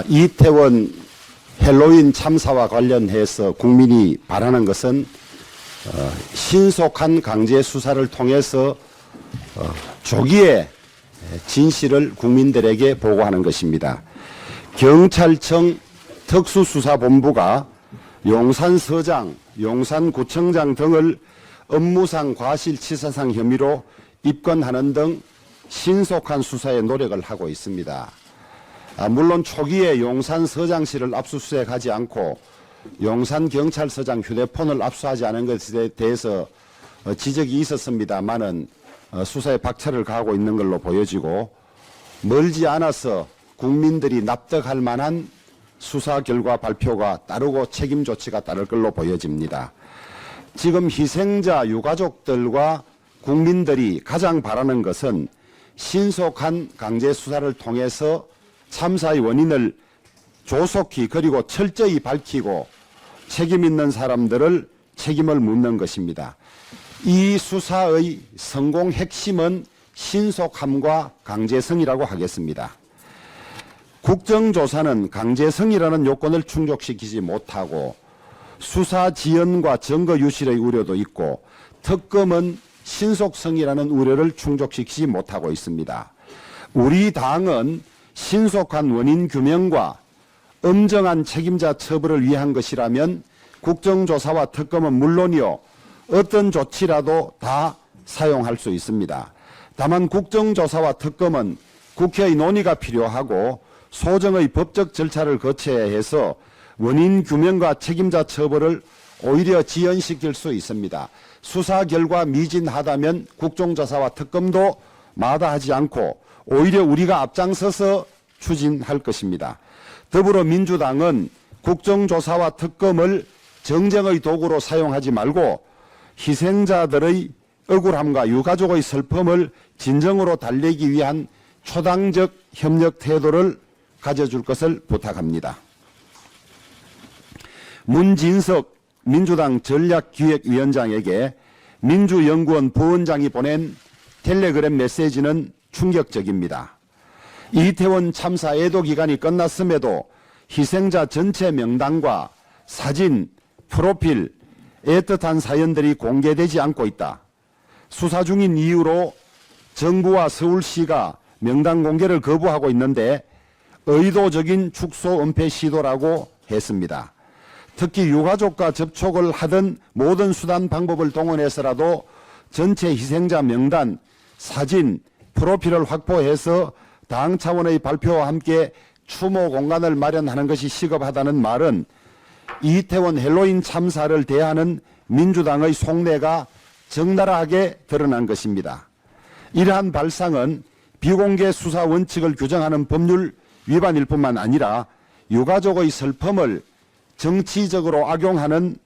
이태원 헬로윈 참사와 관련해서 국민이 바라는 것은 신속한 강제 수사를 통해서 조기에 진실을 국민들에게 보고하는 것입니다. 경찰청 특수수사본부가 용산서장, 용산구청장 등을 업무상 과실치사상 혐의로 입건하는 등 신속한 수사에 노력을 하고 있습니다. 물론 초기에 용산서장실을 압수수색하지 않고 용산경찰서장 휴대폰을 압수하지 않은 것에 대해서 지적이 있었습니다만은 수사에 박차를 가하고 있는 걸로 보여지고, 멀지 않아서 국민들이 납득할 만한 수사 결과 발표가 따르고 책임 조치가 따를 걸로 보여집니다. 지금 희생자 유가족들과 국민들이 가장 바라는 것은 신속한 강제 수사를 통해서 참사의 원인을 조속히 그리고 철저히 밝히고 책임 있는 사람들을 책임을 묻는 것입니다. 이 수사의 성공 핵심은 신속함과 강제성이라고 하겠습니다. 국정조사는 강제성이라는 요건을 충족시키지 못하고 수사 지연과 증거 유실의 우려도 있고, 특검은 신속성이라는 우려를 충족시키지 못하고 있습니다. 우리 당은 신속한 원인 규명과 엄정한 책임자 처벌을 위한 것이라면 국정조사와 특검은 물론이요, 어떤 조치라도 다 사용할 수 있습니다. 다만 국정조사와 특검은 국회의 논의가 필요하고 소정의 법적 절차를 거쳐야 해서 원인 규명과 책임자 처벌을 오히려 지연시킬 수 있습니다. 수사 결과 미진하다면 국정조사와 특검도 마다하지 않고 오히려 우리가 앞장서서 추진할 것입니다. 더불어민주당은 국정조사와 특검을 정쟁의 도구로 사용하지 말고 희생자들의 억울함과 유가족의 슬픔을 진정으로 달래기 위한 초당적 협력 태도를 가져줄 것을 부탁합니다. 문진석 민주당 전략기획위원장에게 민주연구원 부원장이 보낸 텔레그램 메시지는 충격적입니다. 이태원 참사 애도 기간이 끝났음에도 희생자 전체 명단과 사진, 프로필, 애틋한 사연들이 공개되지 않고 있다. 수사 중인 이유로 정부와 서울시가 명단 공개를 거부하고 있는데 의도적인 축소 은폐 시도라고 했습니다. 특히 유가족과 접촉을 하던 모든 수단 방법을 동원해서라도 전체 희생자 명단, 사진, 프로필을 확보해서 당 차원의 발표와 함께 추모 공간을 마련하는 것이 시급하다는 말은 이태원 헬로윈 참사를 대하는 민주당의 속내가 적나라하게 드러난 것입니다. 이러한 발상은 비공개 수사 원칙을 규정하는 법률 위반일 뿐만 아니라 유가족의 슬픔을 정치적으로 악용하는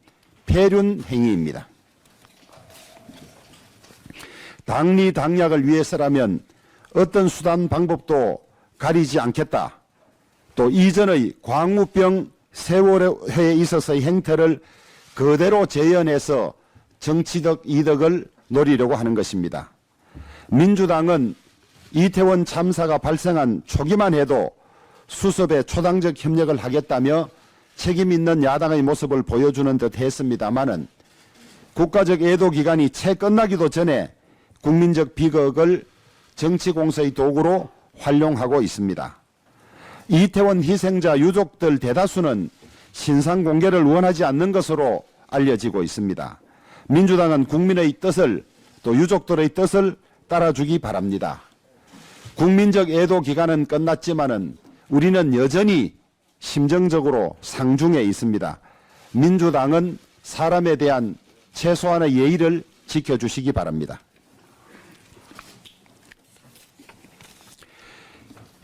폐륜 행위입니다. 당리 당략을 위해서라면 어떤 수단 방법도 가리지 않겠다. 또 이전의 광우병 세월회에 있어서의 행태를 그대로 재현해서 정치적 이득을 노리려고 하는 것입니다. 민주당은 이태원 참사가 발생한 초기만 해도 수습에 초당적 협력을 하겠다며 책임 있는 야당의 모습을 보여주는 듯 했습니다마는 국가적 애도 기간이 채 끝나기도 전에 국민적 비극을 정치 공세의 도구로 활용하고 있습니다. 이태원 희생자 유족들 대다수는 신상 공개를 원하지 않는 것으로 알려지고 있습니다. 민주당은 국민의 뜻을, 또 유족들의 뜻을 따라주기 바랍니다. 국민적 애도 기간은 끝났지만은 우리는 여전히 심정적으로 상중에 있습니다. 민주당은 사람에 대한 최소한의 예의를 지켜주시기 바랍니다.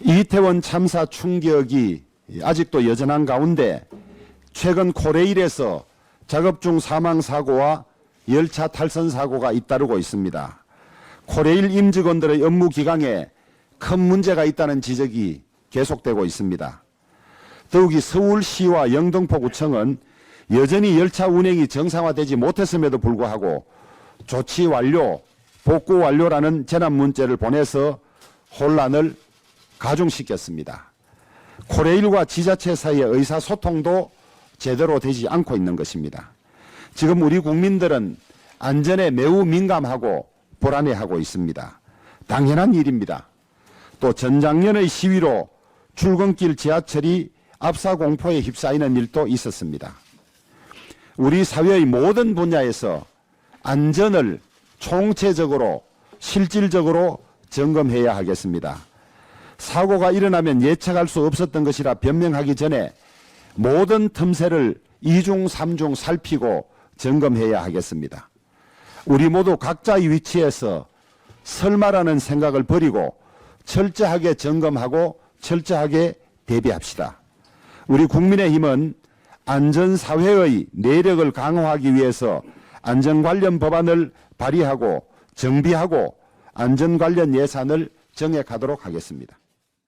이태원 참사 충격이 아직도 여전한 가운데 최근 코레일에서 작업 중 사망사고와 열차 탈선 사고가 잇따르고 있습니다. 코레일 임직원들의 업무 기강에 큰 문제가 있다는 지적이 계속되고 있습니다. 더욱이 서울시와 영등포구청은 여전히 열차 운행이 정상화되지 못했음에도 불구하고 조치 완료, 복구 완료라는 재난 문자를 보내서 혼란을 가중시켰습니다. 코레일과 지자체 사이의 의사소통도 제대로 되지 않고 있는 것입니다. 지금 우리 국민들은 안전에 매우 민감하고 불안해하고 있습니다. 당연한 일입니다. 또 전작년의 시위로 출근길 지하철이 압사공포에 휩싸이는 일도 있었습니다. 우리 사회의 모든 분야에서 안전을 총체적으로 실질적으로 점검해야 하겠습니다. 사고가 일어나면 예측할 수 없었던 것이라 변명하기 전에 모든 틈새를 이중 삼중 살피고 점검해야 하겠습니다. 우리 모두 각자의 위치에서 설마라는 생각을 버리고 철저하게 점검하고 철저하게 대비합시다. 우리 국민의힘은 안전사회의 내력을 강화하기 위해서 안전 관련 법안을 발의하고 정비하고 안전 관련 예산을 정액하도록 하겠습니다.